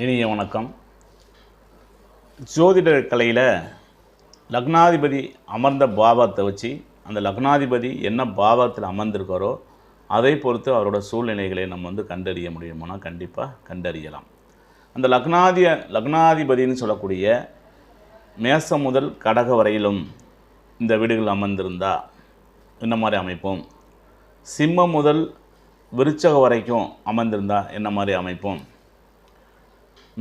இனிய வணக்கம். ஜோதிட கலையில் லக்னாதிபதி அமர்ந்த பாவத்தை வச்சு அந்த லக்னாதிபதி என்ன பாவத்தில் அமர்ந்திருக்காரோ அதை பொறுத்து அவரோட சூழ்நிலைகளை நம்ம கண்டறிய முடியுமானா கண்டிப்பாக கண்டறியலாம். அந்த லக்னாதிபதினு சொல்லக்கூடிய மேசம் முதல் கடக வரையிலும் இந்த வீடுகள் அமர்ந்திருந்தால் என்ன மாதிரி அமைப்போம், சிம்மம் முதல் விருச்சக வரைக்கும் அமர்ந்திருந்தால் என்ன மாதிரி அமைப்போம்,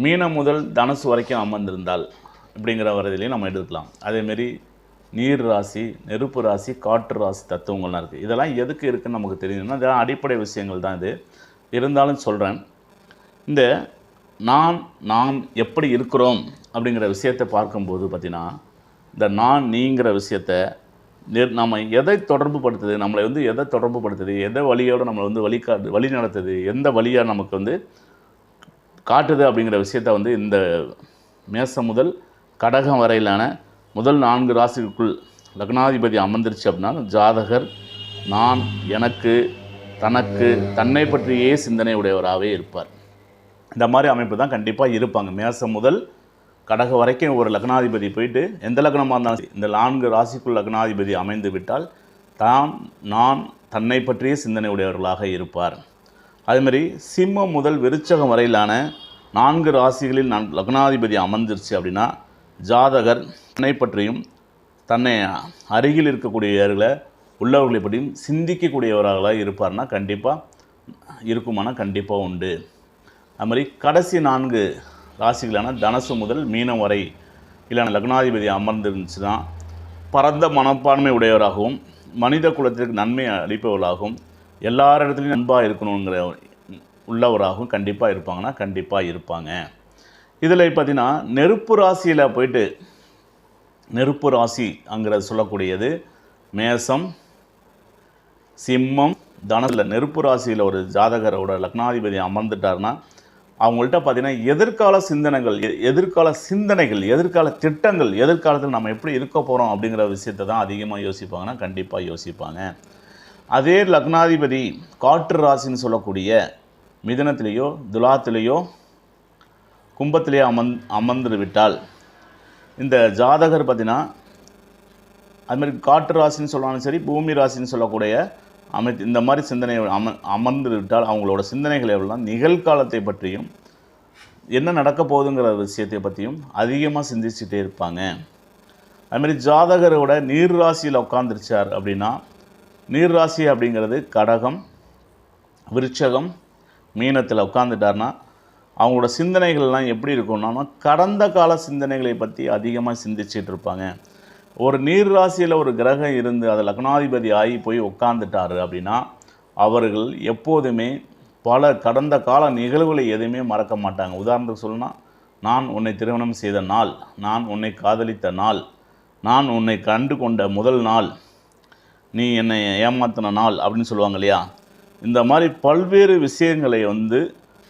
மீனம் முதல் தனுசு வரைக்கும் அமர்ந்திருந்தால் இப்படிங்கிற வரதிலையும் நம்ம எடுக்கலாம். அதேமாரி நீர் ராசி, நெருப்பு ராசி, காற்று ராசி தத்துவங்கள்லாம் இருக்குது. இதெல்லாம் எதுக்கு இருக்குதுன்னு நமக்கு தெரியுதுன்னா இதெல்லாம் அடிப்படை விஷயங்கள் தான். இது இருந்தாலும் சொல்கிறேன். இந்த நான் எப்படி இருக்கிறோம் அப்படிங்கிற விஷயத்தை பார்க்கும்போது பார்த்திங்கன்னா, இந்த நான் நீங்கிற விஷயத்தை நம்ம எதை தொடர்பு படுத்துது, நம்மளை எதை தொடர்பு படுத்துது, எதை வழியோடு நம்மளை வழி நடத்துது, எந்த வழியாக நமக்கு காட்டுது அப்படிங்கிற விஷயத்தை இந்த மேசம் முதல் கடகம் வரையிலான முதல் 4 ராசிக்குள் லக்னாதிபதி அமர்ந்துருச்சு அப்படின்னா ஜாதகர் நான், எனக்கு, தனக்கு, தன்னை பற்றியே சிந்தனை உடையவராகவே இருப்பார். இந்த மாதிரி அமைப்பு தான் கண்டிப்பாக இருப்பாங்க. மேசம் முதல் கடக வரைக்கும் ஒரு லக்னாதிபதி போயிட்டு எந்த லக்னமாக இருந்தாலும் இந்த 4 ராசிக்குள் லக்னாதிபதி அமைந்து விட்டால் நான், தன்னை பற்றியே சிந்தனை உடையவர்களாக இருப்பார். அதேமாதிரி சிம்மம் முதல் விருச்சகம் வரையிலான 4 ராசிகளில் லக்னாதிபதி அமர்ந்துருச்சு அப்படின்னா ஜாதகர் தன்னை பற்றியும் தன்னை அருகில் இருக்கக்கூடியவர்களை உள்ளவர்களை பற்றியும் சிந்திக்கக்கூடியவர்களாக இருப்பார்னா கண்டிப்பாக இருக்குமானா கண்டிப்பாக உண்டு. அதுமாதிரி கடைசி 4 ராசிகளான தனுசு முதல் மீனம் வரை இல்லைனா லக்னாதிபதி அமர்ந்துருந்துச்சுன்னா பரந்த மனப்பான்மை உடையவராகவும் மனித குலத்திற்கு நன்மை அளிப்பவர்களாகவும் எல்லாரிடத்துலையும் அன்பாக இருக்கணுங்கிற உள்ளவராகவும் கண்டிப்பாக இருப்பாங்கன்னா கண்டிப்பாக இருப்பாங்க. இதில் பார்த்திங்கன்னா நெருப்பு ராசியில் போயிட்டு நெருப்பு ராசி அங்கிறது சொல்லக்கூடியது மேசம், சிம்மம், தனுசில் நெருப்பு ராசியில் ஒரு ஜாதகரோட லக்னாதிபதி அமர்ந்துட்டார்னா அவங்கள்ட்ட பார்த்திங்கன்னா எதிர்கால சிந்தனைகள், எதிர்கால திட்டங்கள், எதிர்காலத்தில் நம்ம எப்படி இருக்க போகிறோம் அப்படிங்கிற விஷயத்தை தான் அதிகமாக யோசிப்பாங்கன்னா கண்டிப்பாக யோசிப்பாங்க. அதே லக்னாதிபதி காற்று ராசின்னு சொல்லக்கூடிய மிதுனத்திலேயோ துலாத்திலேயோ கும்பத்திலேயோ அமர்ந்து விட்டால் இந்த ஜாதகர் பார்த்திங்கன்னா அதுமாதிரி காற்று ராசின்னு சொல்லலாம் சரி, பூமி ராசின்னு சொல்லக்கூடிய இந்த மாதிரி சிந்தனை அமர்ந்து விட்டால் அவங்களோட சிந்தனைகள் எவ்வளோனா நிகழ்காலத்தை பற்றியும் என்ன நடக்க போகுதுங்கிற விஷயத்தை பற்றியும் அதிகமாக சிந்திச்சுட்டே இருப்பாங்க. அதுமாதிரி ஜாதகரோட நீர் ராசியில் உட்காந்துருச்சார் அப்படின்னா நீர் ராசி அப்படிங்கிறது கடகம், விருச்சகம், மீனத்தில் உட்காந்துட்டார்னா அவங்களோட சிந்தனைகள்லாம் எப்படி இருக்கும்னா கடந்த கால சிந்தனைகளை பற்றி அதிகமாக சிந்திச்சுட்டு இருப்பாங்க. ஒரு நீர் ராசியில் ஒரு கிரகம் இருந்து அதை லக்னாதிபதி ஆகி போய் உட்காந்துட்டார் அப்படின்னா அவர்கள் எப்போதுமே பல கடந்த கால நிகழ்வுகளை எதுவுமே மறக்க மாட்டாங்க. உதாரணத்துக்கு சொல்லணும்னா நான் உன்னை திருமணம் செய்த நாள், நான் உன்னை காதலித்த நாள், நான் உன்னை கண்டு கொண்ட முதல் நாள், நீ என்னை ஏமாத்தின நாள் அப்படின்னு சொல்லுவாங்க இல்லையா. இந்த மாதிரி பல்வேறு விஷயங்களை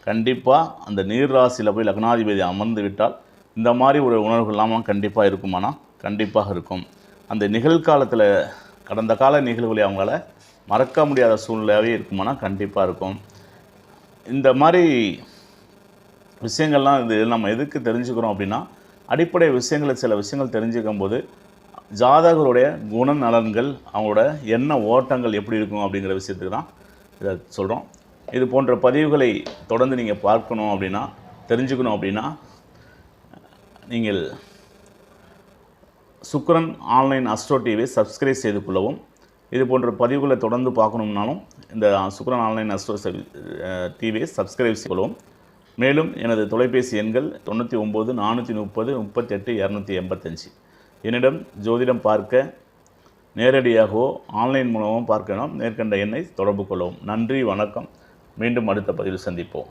கண்டிப்பாக அந்த நீர் ராசியில் போய் லக்னாதிபதி அமர்ந்து விட்டால் இந்த மாதிரி ஒரு உணர்வுகள் இல்லாமல் கண்டிப்பாக இருக்குமானா கண்டிப்பாக இருக்கும். அந்த நிகழ்காலத்தில் கடந்த கால நிகழ்வுகளை அவங்களால மறக்க முடியாத சூழ்நிலையாகவே இருக்குமானா கண்டிப்பாக இருக்கும். இந்த மாதிரி விஷயங்கள்லாம் நம்ம எதுக்கு தெரிஞ்சுக்கிறோம் அப்படின்னா அடிப்படை விஷயங்களை சில விஷயங்கள் தெரிஞ்சுக்கும் போது ஜாதகருடைய குணநலன்கள், அவங்களோட எண்ண ஓட்டங்கள் எப்படி இருக்கும் அப்படிங்கிற விஷயத்துக்கு தான் இதை சொல்கிறோம். இது போன்ற பதிவுகளை தொடர்ந்து நீங்கள் பார்க்கணும் அப்படின்னா, தெரிஞ்சுக்கணும் அப்படின்னா நீங்கள் சுக்ரன் ஆன்லைன் அஸ்ட்ரோ டிவியை சப்ஸ்கிரைப் செய்து கொள்ளவும், இது போன்ற பதிவுகளை தொடர்ந்து பார்க்கணும்னாலும் இந்த சுக்ரன் ஆன்லைன் அஸ்ட்ரோ டிவியை சப்ஸ்கிரைப் செய்து கொள்ளவும். மேலும் எனது தொலைபேசி எண்கள் 99 430 38 285. என்னிடம் ஜோதிடம் பார்க்க நேரடியாகவோ ஆன்லைன் மூலமும் பார்க்கணும் நேர்கண்ட எண்ணை தொடர்பு கொள்ளவும். நன்றி, வணக்கம். மீண்டும் அடுத்த பதிவில் சந்திப்போம்.